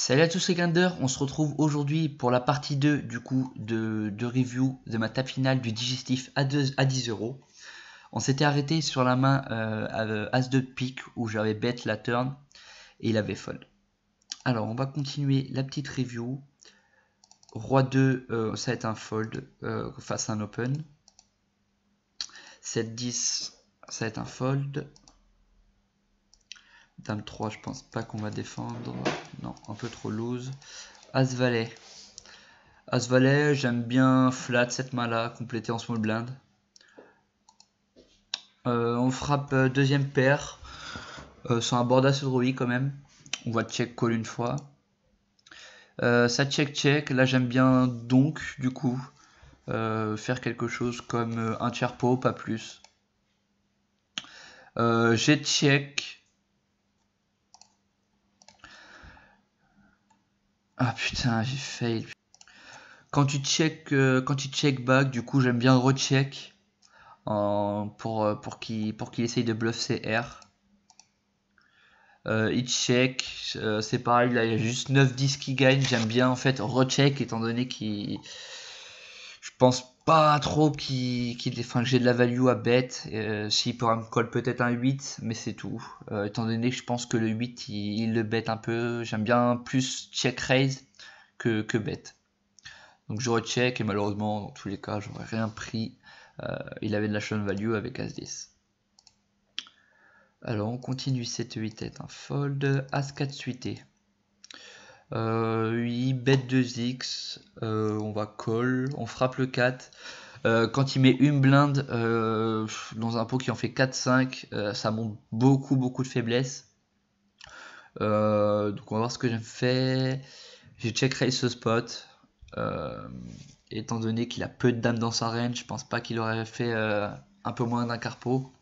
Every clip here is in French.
Salut à tous les grinders, on se retrouve aujourd'hui pour la partie 2 du coup de review de ma table finale du digestif à 10 €. On s'était arrêté sur la main As de pique où j'avais bet la turn et il avait fold. Alors on va continuer la petite review. Roi 2, ça va être un fold face à un open. 7-10, ça va être un fold. Dame 3, je pense pas qu'on va défendre. Non, un peu trop loose. As valet. As valet, j'aime bien flat cette main là, complétée en small blind. On frappe deuxième paire. Sur un board assez droïde quand même. On va check call une fois. Ça check. Là j'aime bien donc du coup faire quelque chose comme un tiers pot, pas plus. J'ai check. Ah putain, j'ai fail. Quand tu check back, du coup j'aime bien recheck pour qu'il essaye de bluff ses R. Il check, c'est pareil, là il y a juste 9-10 qui gagne. J'aime bien en fait recheck étant donné qu'il. Je pense pas trop que j'ai de la value à bet. S'il pourra me call peut-être un 8, mais c'est tout. Étant donné que je pense que le 8 il le bet un peu. J'aime bien plus check raise que bet. Donc je recheck et malheureusement dans tous les cas j'aurais rien pris. Il avait de la shot value avec As-10. Alors on continue, 7-8 est un fold, As-4 suité. Il bet 2x, on va call, on frappe le 4. Quand il met une blinde dans un pot qui en fait 4-5, ça montre beaucoup de faiblesse. Donc on va voir ce que j'ai fait. J'ai check raise ce spot. Étant donné qu'il a peu de dames dans sa range, je pense pas qu'il aurait fait un peu moins d'un quart pot.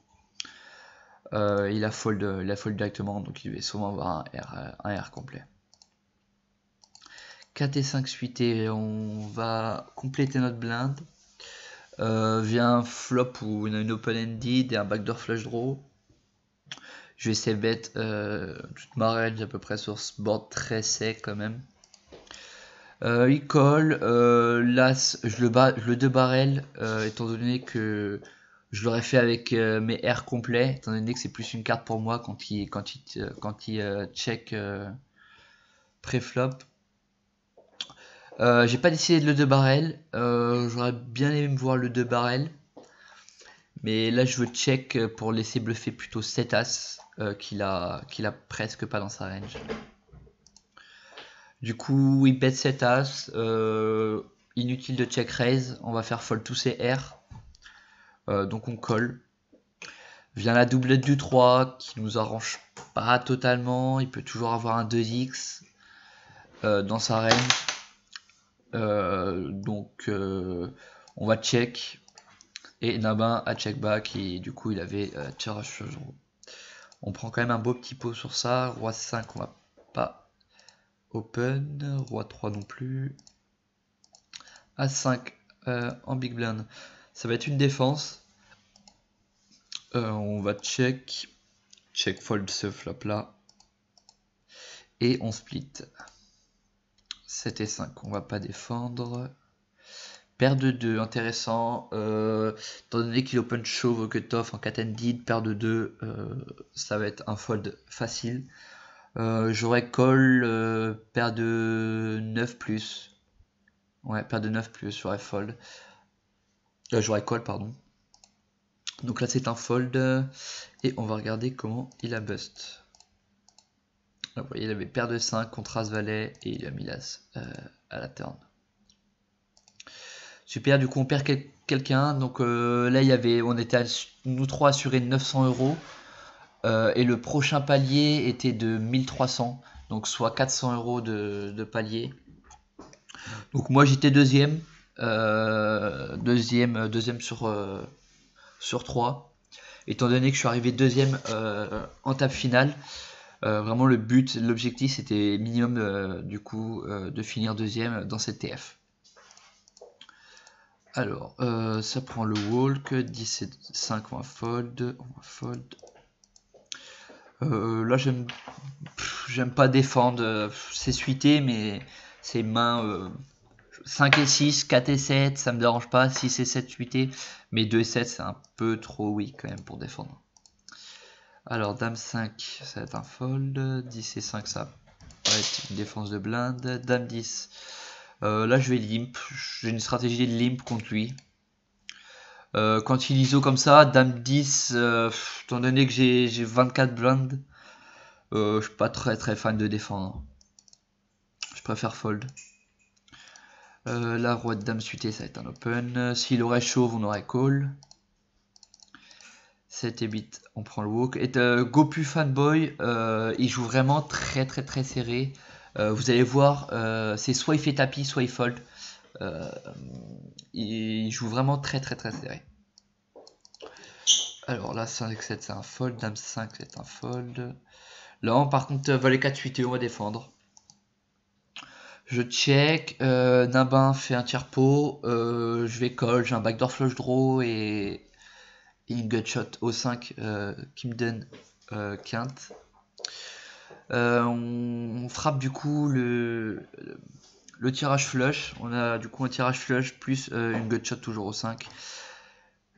Il a fold directement, donc il va sûrement avoir un R complet. 4 et 5 suité, on va compléter notre blind. Via un flop où on a une open-ended et un backdoor flush draw. Je vais essayer de bet toute ma range à peu près sur ce board très sec quand même. Il call, l'as, je le 2 barrel, étant donné que je l'aurais fait avec mes R complets, étant donné que c'est plus une carte pour moi quand il check pré-flop. J'ai pas décidé de le 2 barrel, j'aurais bien aimé me voir le 2 barrel. Mais là je veux check pour laisser bluffer plutôt 7 as qu'il a presque pas dans sa range. Du coup il bet 7 as, inutile de check raise, on va faire fold tous ses R. Donc on colle. Vient la doublette du 3 qui nous arrange pas totalement, il peut toujours avoir un 2x dans sa range. Donc on va check. Et Nabin a check back et du coup il avait tirage sur jour. On prend quand même un beau petit pot sur ça. Roi 5 on va pas open. Roi 3 non plus. A5 en big blind. Ça va être une défense. On va check. Check fold ce flop là. Et on split. 7 et 5 on va pas défendre. Paire de 2, intéressant. Étant donné qu'il open chauve cut-off en cat and deed, paire de 2, ça va être un fold facile. J'aurais call, paire de 9 plus. Ouais, paire de 9 plus, j'aurais fold. J'aurais call, pardon. Donc là, c'est un fold. Et on va regarder comment il a bust. Alors, vous voyez, il avait paire de 5 contre As Valet et il a mis l'As à la turn. Super, du coup on perd quelqu'un. Donc là on était nous trois assurés de 900 €. Et le prochain palier était de 1300. Donc soit 400 € de palier. Donc moi j'étais deuxième. Deuxième sur 3. Étant donné que je suis arrivé deuxième en table finale. Vraiment l'objectif c'était minimum du coup de finir deuxième dans cette TF. Alors, ça prend le walk, 10 et 5, on va fold, Là, j'aime pas défendre. C'est suité, mais c'est main 5 et 6, 4 et 7, ça me dérange pas. 6 et 7 suité, mais 2 et 7, c'est un peu trop weak quand même pour défendre. Alors, dame 5, ça va être un fold. 10 et 5, ça va être une défense de blinde. Dame 10. Là, je vais limp. J'ai une stratégie de limp contre lui. Quand il ISO comme ça, dame 10, étant donné que j'ai 24 blindes, je suis pas très fan de défendre. Je préfère fold. Là, roi de dame suité, ça va être un open. S'il aurait chauve, on aurait call. 7 et bit, on prend le walk. Et Gopu Fanboy, il joue vraiment très serré. Vous allez voir, c'est soit il fait tapis, soit il fold. Il joue vraiment très serré. Alors là, 5-7, c'est un fold. Dame 5, c'est un fold. Là, par contre, valet 4 suité, on va défendre. Je check. Nabin fait un tiers pot. Je vais call. J'ai un backdoor flush draw et une gutshot au 5 qui me donne quinte. On frappe du coup le tirage flush. On a du coup un tirage flush plus une gutshot toujours au 5.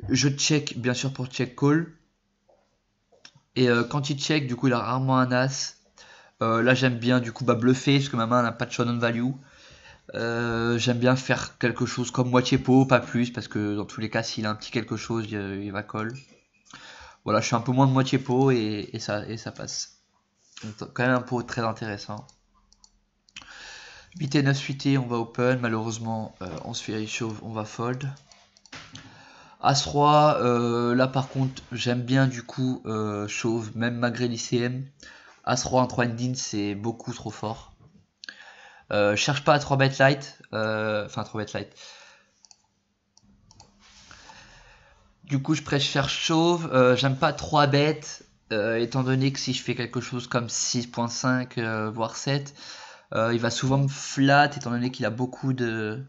Je check bien sûr pour check call. Et quand il check, du coup il a rarement un as. Là j'aime bien du coup bluffer parce que ma main n'a pas de showdown value. J'aime bien faire quelque chose comme moitié pot, pas plus, parce que dans tous les cas s'il a un petit quelque chose il va call. Voilà, je suis un peu moins de moitié pot et ça passe. Donc, quand même un pot très intéressant. 8 et 9 suité, on va open. Malheureusement, on se fait chauve, on va fold. As-Roi, là par contre, j'aime bien du coup chauve, même malgré l'ICM. As-Roi en 3 ending, c'est beaucoup trop fort. Cherche pas à 3 bet light. Enfin, 3 bet light. Du coup, je préfère chauve. J'aime pas 3 bêtes, étant donné que si je fais quelque chose comme 6.5, voire 7, il va souvent me flat, étant donné qu'il a beaucoup de...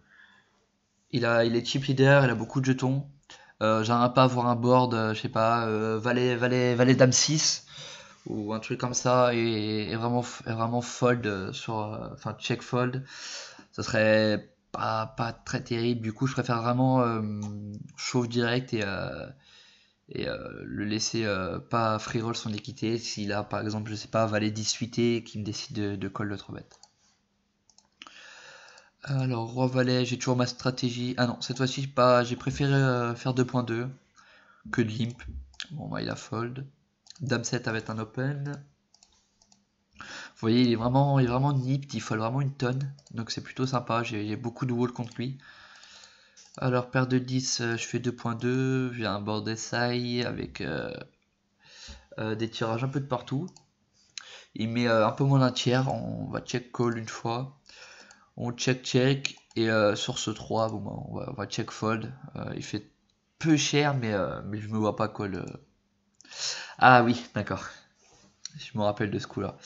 Il est chip leader, il a beaucoup de jetons. J'aimerais pas avoir un board, je sais pas, valet dame 6, ou un truc comme ça, et vraiment fold sur... Enfin, check fold. Ça serait pas très terrible. Du coup, je préfère vraiment chauve direct et le laisser pas free roll son équité s'il a par exemple je sais pas valet 10 suité et qui me décide de call le 3 bet. Alors roi valet, j'ai toujours ma stratégie. Ah non, cette fois-ci pas, j'ai préféré faire 2.2 que de limp. Bon bah il a fold. Dame 7 avec un open. Vous voyez, il est vraiment nipt, il fold vraiment une tonne. Donc c'est plutôt sympa, j'ai beaucoup de wall contre lui. Alors paire de 10, je fais 2.2, j'ai un board SI avec des tirages un peu de partout. Il met un peu moins d'un tiers, on va check call une fois. On check et sur ce 3, bon, bah, on va check fold. Il fait peu cher mais je me vois pas call. Ah oui, d'accord. Je me rappelle de ce coup là.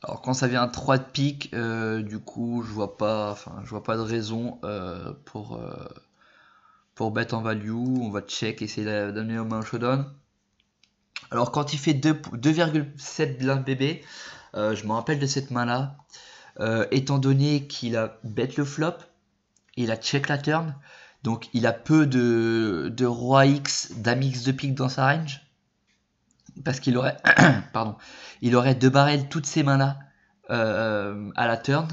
Alors quand ça vient 3 de pique, du coup je vois pas de raison pour bet en value. On va check, essayer d'amener aux mains au showdown. Alors quand il fait 2,7 blindes bébé, je me rappelle de cette main là. Étant donné qu'il a bet le flop, il a check la turn, donc il a peu de roi X, dame X de pique dans sa range. Parce qu'il aurait, pardon, il aurait deux barrels toutes ces mains là à la turn.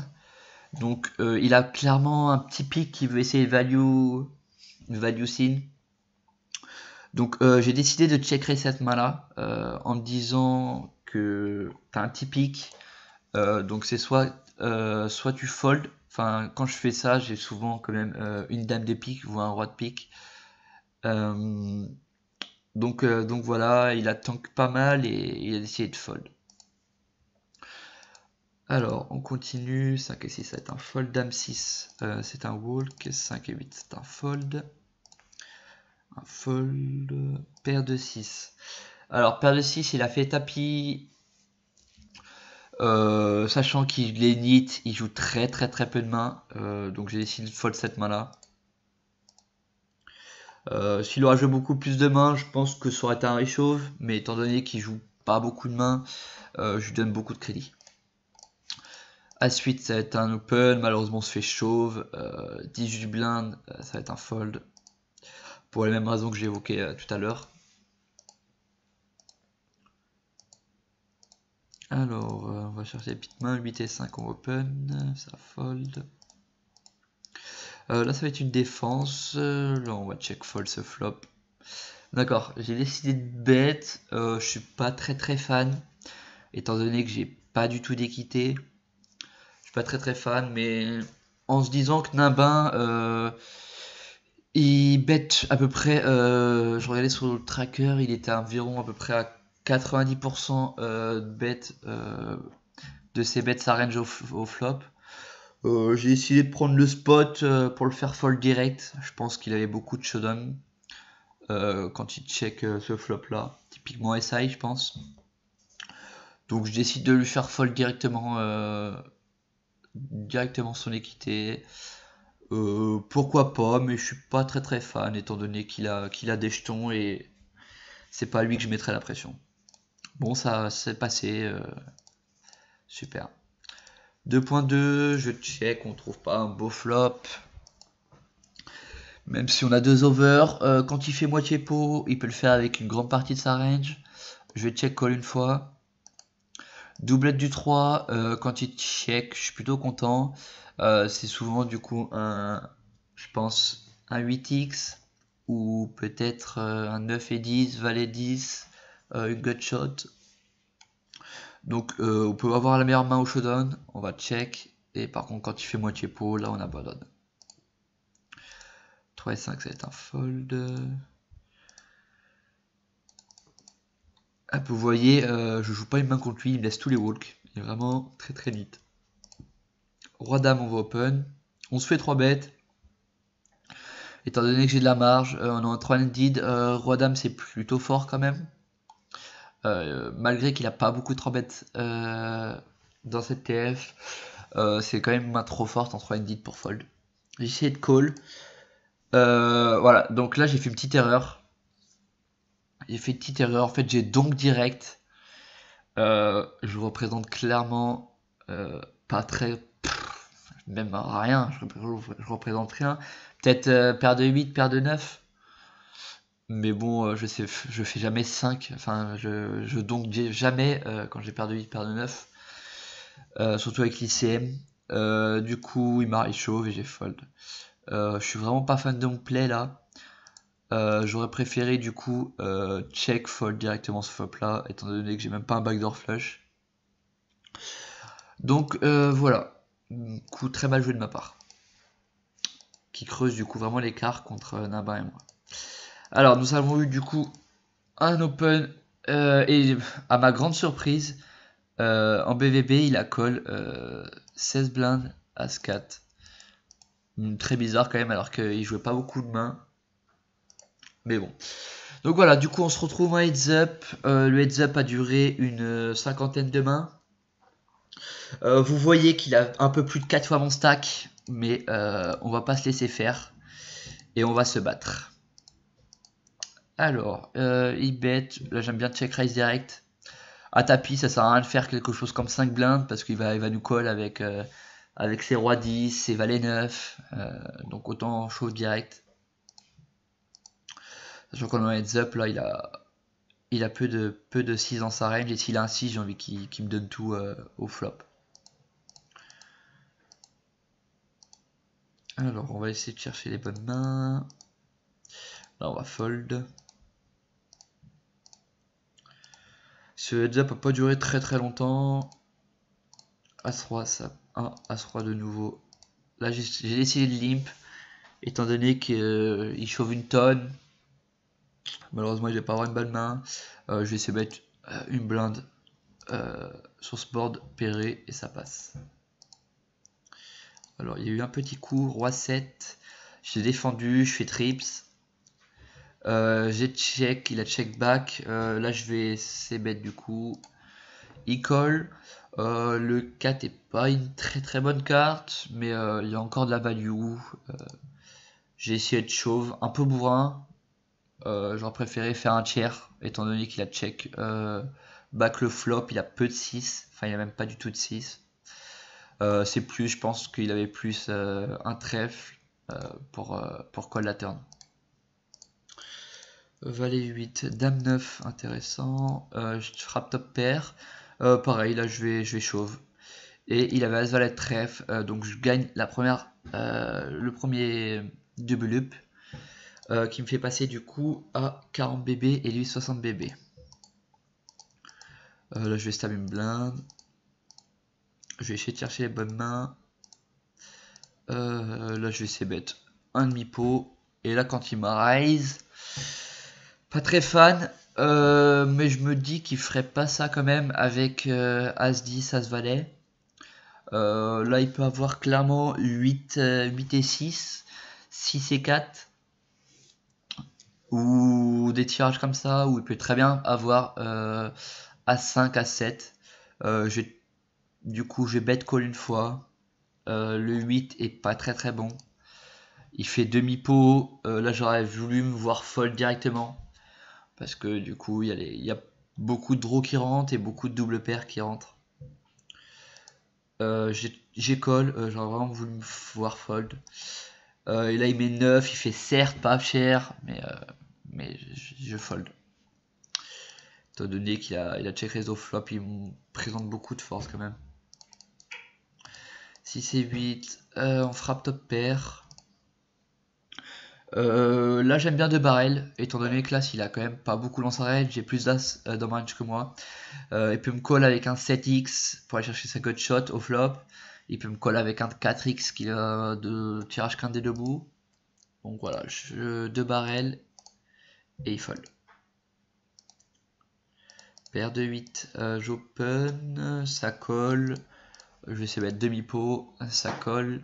Donc il a clairement un petit pic qui veut essayer value scene. Donc j'ai décidé de checkerer cette main là en me disant que t'as un petit pic. Donc c'est soit tu fold. Enfin quand je fais ça j'ai souvent quand même une dame de pique ou un roi de pique. Donc voilà, il a tank pas mal et il a décidé de fold. Alors, on continue. 5 et 6, c'est un fold. Dame 6, c'est un walk. 5 et 8, c'est un fold. Un fold. Paire de 6. Alors, paire de 6, il a fait tapis. Sachant qu'il est nit, il joue très peu de mains. Donc, j'ai décidé de fold cette main-là. S'il aurait joué beaucoup plus de mains, je pense que ça aurait été un réchauve, mais étant donné qu'il joue pas beaucoup de mains, je lui donne beaucoup de crédit. Ensuite, ça va être un open, malheureusement on se fait chauve, 18 blindes, ça va être un fold, pour les mêmes raisons que j'ai évoquées tout à l'heure. Alors, on va chercher les petites mains, 8 et 5 en open, ça fold. Là ça va être une défense, là on va check fold ce flop. D'accord, j'ai décidé de bet, je suis pas très fan, étant donné que j'ai pas du tout d'équité. Je suis pas très fan, mais en se disant que Nimbin, il bet à peu près, je regardais sur le tracker, il était environ à peu près à 90% de bet, de ses bets sa range au flop. J'ai décidé de prendre le spot pour le faire fold direct. Je pense qu'il avait beaucoup de showdown quand il check ce flop là. Typiquement SI, je pense. Donc je décide de lui faire fold directement, son équité. Pourquoi pas, mais je suis pas très fan étant donné qu'il a des jetons et c'est pas lui que je mettrai la pression. Bon, ça s'est passé. Super. 2.2, je check, on trouve pas un beau flop. Même si on a 2 over, quand il fait moitié pot, il peut le faire avec une grande partie de sa range. Je vais check call une fois. Doublette du 3, quand il check, je suis plutôt content. C'est souvent du coup je pense, un 8x ou peut-être un 9 et 10, valet 10, une gut shot. Donc on peut avoir la meilleure main au showdown, on va check. Et par contre quand il fait moitié pot, là on abandonne. 3 et 5 ça va être un fold. Vous voyez, je joue pas une main contre lui, il me laisse tous les walks. Il est vraiment très neat. Roi dame on va open. On se fait 3 bêtes. Étant donné que j'ai de la marge, on a un 3-handed, roi dame c'est plutôt fort quand même. Malgré qu'il a pas beaucoup de 3 bêtes dans cette TF, c'est quand même une main trop forte en 3-handed pour fold. J'ai essayé de call. Voilà, donc là j'ai fait une petite erreur. En fait j'ai donc direct. Je représente clairement pas très... même rien, je représente rien. Peut-être paire de 8, paire de 9. Mais bon, je fais jamais 5. Enfin, je donc jamais quand j'ai paire de 8, paire de 9. Surtout avec l'ICM. Du coup, il m'a chauve et j'ai fold. Je suis vraiment pas fan de mon play là. J'aurais préféré du coup check fold directement ce flop là, étant donné que j'ai même pas un backdoor flush. Donc voilà, coup très mal joué de ma part. Qui creuse du coup vraiment l'écart contre Nimbin et moi. Alors nous avons eu du coup un open et à ma grande surprise, en BVB il a call 16 blindes As 4. Très bizarre quand même alors qu'il jouait pas beaucoup de mains. Mais bon. Donc voilà, du coup on se retrouve en heads up. Le heads up a duré une cinquantaine de mains. Vous voyez qu'il a un peu plus de 4 fois mon stack. Mais on va pas se laisser faire. Et on va se battre. Alors, il bet. Là j'aime bien check raise direct. À tapis, ça sert à rien de faire quelque chose comme 5 blindes. Parce qu'il va nous call avec ses rois 10, ses valets 9. Donc autant chose direct. Sachant qu'on a heads up, là il a peu de 6 dans sa range. Et s'il a un 6, j'ai envie qu'il me donne tout au flop. Alors on va essayer de chercher les bonnes mains. Là on va fold. Ce heads up n'a pas duré très longtemps. As-Roi, ça. 1, As-Roi de nouveau. Là j'ai décidé de limp. Étant donné qu'il chauffe une tonne. Malheureusement il ne va pas avoir une bonne main. Je vais essayer de mettre une blinde sur ce board pairé et ça passe. Alors il y a eu un petit coup, Roi 7. J'ai défendu, je fais trips. J'ai check, il a check back. Là je vais c-bet du coup. Il call. Le 4 est pas une très bonne carte, mais il y a encore de la value. J'ai essayé de chauve, un peu bourrin, j'aurais préféré faire un tiers, étant donné qu'il a check back le flop, il a peu de 6, enfin il a même pas du tout de 6. C'est plus, je pense qu'il avait plus un trèfle pour call la turn. Valet 8, Dame 9, intéressant. Je frappe top pair. Pareil, là je vais chauve. Et il avait As Valet trèfle, donc je gagne le premier double up. Qui me fait passer du coup à 40 BB et lui 60 BB. Là je vais stab une blinde. Je vais essayer de chercher les bonnes mains. Là je vais essayer bête un demi-pot. Et là quand il me raise, pas très fan. Mais je me dis qu'il ferait pas ça quand même avec As 10, As Valet. Là il peut avoir clairement 8 et 6, 6 et 4. Ou des tirages comme ça, où il peut très bien avoir A5, A7. Du coup, je vais bet call une fois. Le 8 est pas très très bon. Il fait demi-pot. Là, j'aurais voulu me voir fold directement. Parce que du coup, il y a beaucoup de draws qui rentrent et beaucoup de double paires qui rentrent. J'ai call. J'aurais vraiment voulu me voir fold. Et là, il met 9. Il fait certes pas cher, mais je fold. Étant donné qu'il a check raise au flop, il me présente beaucoup de force quand même. 6 et 8, on frappe top pair. Là j'aime bien 2 barrels, étant donné que là s'il a quand même pas beaucoup lancé range, j'ai plus d'as dans ma range que moi. Il peut me call avec un 7x pour aller chercher sa gut shot au flop. Il peut me call avec un 4x qui a de tirage qu'un des deux bouts. Donc voilà, 2 barrels et il fold. Paire de 8, j'open, ça colle. Je vais essayer de mettre demi-pot, ça colle.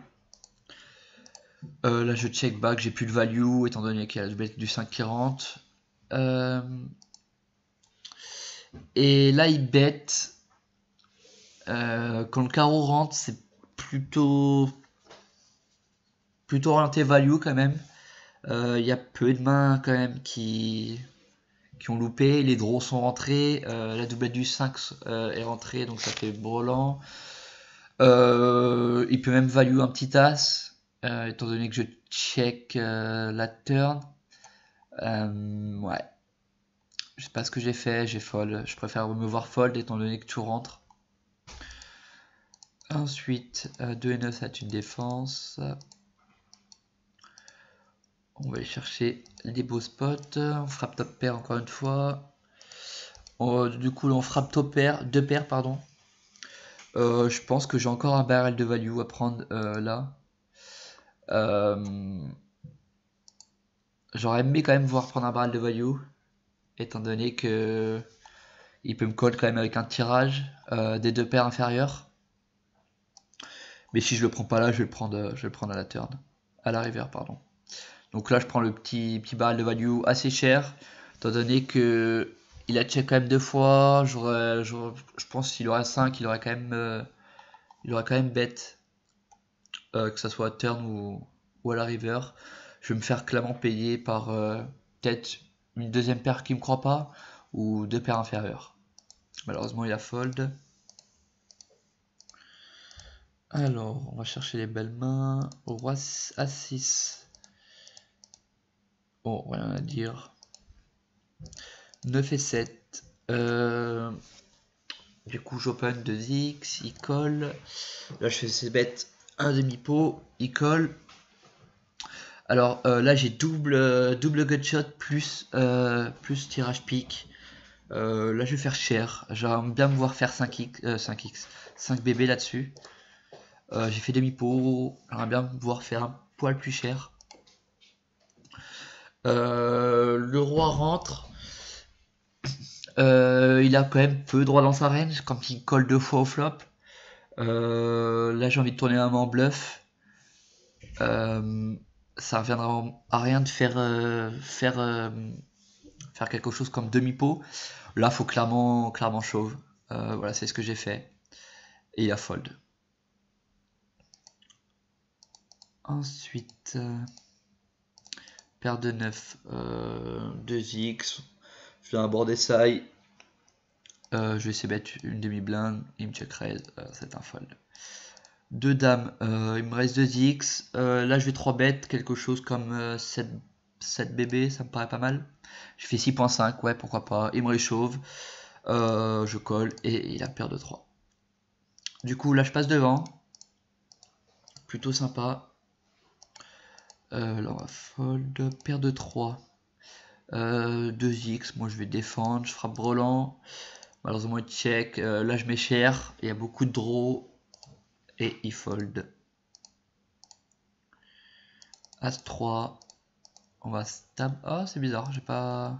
Là je check back, j'ai plus de value étant donné qu'il y a du 5 qui rentre. Et là il bet. Quand le carreau rentre, c'est plutôt orienté value quand même. Il y a peu de mains quand même qui ont loupé. Les draws sont rentrés. La doublette du 5 est rentrée, donc ça fait brelan. Il peut même value un petit as, étant donné que je check la turn. Ouais. Je sais pas ce que j'ai fait, j'ai fold. Je préfère me voir fold étant donné que tout rentre. Ensuite, 2 et 9, ça va être une défense. On va aller chercher les beaux spots. On frappe top pair encore une fois. Du coup, là, on frappe top pair, 2 paires, pardon. Je pense que j'ai encore un barrel de value à prendre là. J'aurais aimé quand même voir prendre un barrel de value, étant donné que il peut me call quand même avec un tirage des 2 paires inférieures. Mais si je le prends pas là, je vais le prendre à la turn, à la river, pardon. Donc là, je prends le petit barrel de value assez cher, étant donné que il a check quand même 2 fois. Je pense qu'il aurait 5, il aurait quand même bet, que ça soit à turn ou à la river. Je vais me faire clairement payer par peut-être une deuxième paire qui me croit pas ou 2 paires inférieures. Malheureusement, il a fold. Alors, on va chercher les belles mains. Roi A6. Oh, rien à dire. 9 et 7. Du coup, j'open 2x, il colle. Là, je fais ces bêtes un demi-pot, il colle. Alors là, j'ai double gutshot plus tirage pique. Là, je vais faire cher. J'aimerais bien me voir faire 5 BB là-dessus. J'ai fait demi-pot. J'aimerais bien me voir faire un poil plus cher. Le roi rentre. Il a quand même peu droit dans sa range quand il colle 2 fois au flop. Là j'ai envie de tourner un main en bluff. Ça reviendra à rien de faire quelque chose comme demi-pot. Là faut clairement chauve. Voilà, c'est ce que j'ai fait. Et il a fold. Ensuite, paire de 9, 2x, je vais un board SI, je vais essayer de mettre une demi-blinde, il me check raise, c'est un fold. 2 dames, il me reste 2x, là je vais 3 bêtes, quelque chose comme 7 BB, ça me paraît pas mal. Je fais 6.5, ouais pourquoi pas, il me réchauffe, je colle et il a paire de 3. Du coup là je passe devant, plutôt sympa. Là on va fold, paire de 3, 2x, moi je vais défendre, je frappe brelan, malheureusement il check, là je mets cher, il y a beaucoup de draw et il fold. As 3, on va stab, ah c'est bizarre, j'ai pas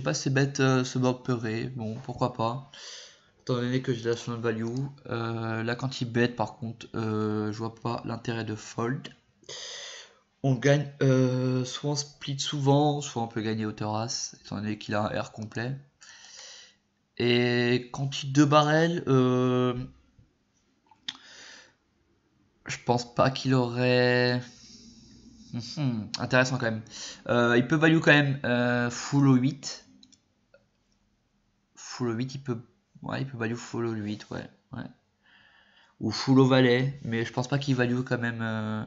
assez bête ce board peuré, bon pourquoi pas, étant donné que j'ai la small value. Là quand il bet par contre, je vois pas l'intérêt de fold. On gagne, soit on split souvent, soit on peut gagner hauteur as, étant donné qu'il a un R complet. Et quand il 2 barrels, je pense pas qu'il aurait... intéressant quand même. Il peut value quand même full au 8. Full au 8, il peut... Ouais, il peut value full au 8, ouais. Ou full au valet, mais je pense pas qu'il value quand même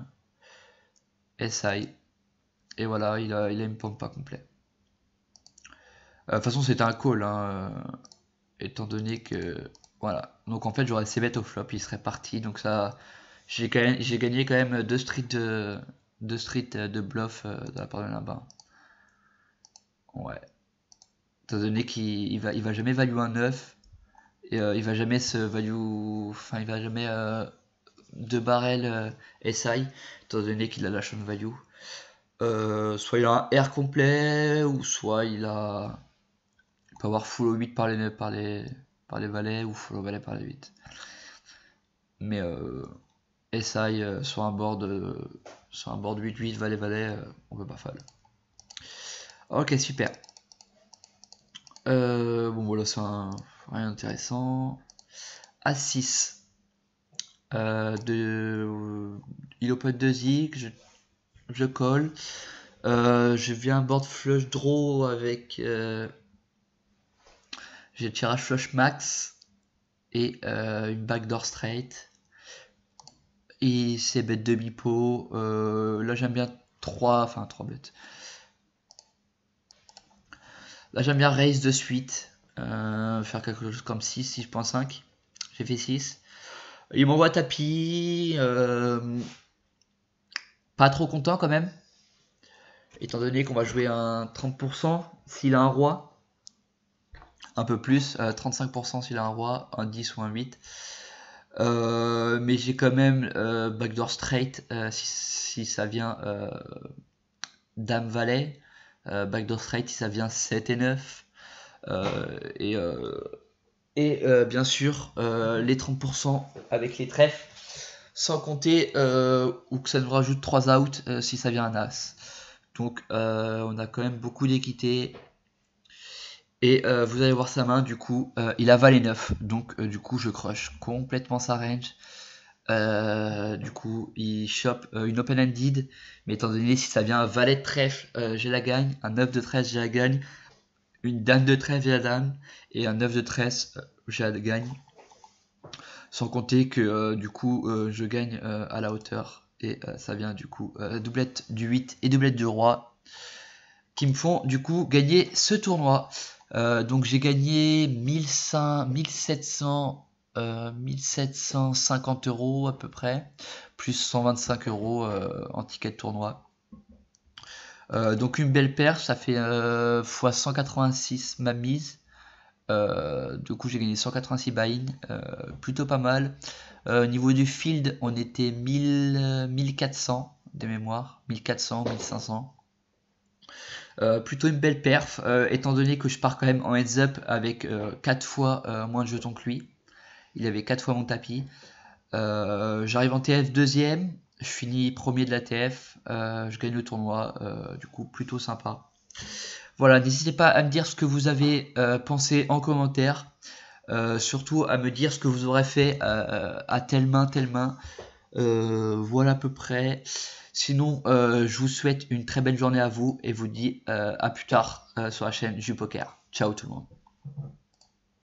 SI. Et voilà, il a une pompe pas complet. De toute façon, c'était un call, hein, étant donné que... Voilà. Donc en fait, j'aurais ses bêtes au flop, il serait parti. Donc ça... J'ai gagné quand même 2 streets de bluff de la part de là-bas. Ouais. Étant donné qu'il va jamais value un 9. Et il va jamais se value... Enfin, il va jamais 2 barrels SI. Étant donné qu'il a la shot value. Soit il a un R complet, ou soit il peut avoir full au 8 par les valets, ou full au valet par les 8. Mais SI sur un board 8-8 valet, on peut pas fall. Ok, super. Bon voilà, c'est rien d'intéressant. A6. Il open 2x, je colle. Je viens board flush draw avec... j'ai le tirage flush max et une backdoor straight. Et c'est bête demi-pot. Là j'aime bien 3 bêtes. Là j'aime bien raise de suite. Faire quelque chose comme 6, 6.5. J'ai fait 6. Il m'envoie tapis. Pas trop content quand même. Étant donné qu'on va jouer un 30% s'il a un roi. Un peu plus, 35% s'il a un roi, un 10 ou un 8. Mais j'ai quand même backdoor straight si ça vient dame valet, backdoor straight si ça vient 7 et 9. Et bien sûr les 30% avec les trèfles, sans compter ou que ça nous rajoute 3 outs si ça vient un as. Donc on a quand même beaucoup d'équité. Et vous allez voir sa main, du coup, il a valet 9, donc du coup je crush complètement sa range. Du coup, il chope une open-ended, mais étant donné si ça vient un valet de trèfle, j'ai la gagne, un 9 de 13, j'ai la gagne, une dame de trèfle, j'ai la dame, et un 9 de 13, j'ai la gagne. Sans compter que du coup, je gagne à la hauteur, et ça vient du coup doublette du 8 et doublette du roi, qui me font du coup gagner ce tournoi. Donc j'ai gagné 1750 € à peu près, plus 125 € en ticket de tournoi. Donc une belle paire, ça fait x 186 ma mise. Du coup j'ai gagné 186 buy-in, plutôt pas mal. Au niveau du field, on était 1400 de mémoire, 1400, 1500. Plutôt une belle perf, étant donné que je pars quand même en heads up avec 4 fois moins de jetons que lui. Il avait 4 fois mon tapis. J'arrive en TF deuxième, je finis premier de la TF, je gagne le tournoi, du coup plutôt sympa. Voilà, n'hésitez pas à me dire ce que vous avez pensé en commentaire, surtout à me dire ce que vous aurez fait à telle main, Voilà à peu près. Sinon, je vous souhaite une très belle journée à vous et vous dis à plus tard sur la chaîne JuPoker. Ciao tout le monde.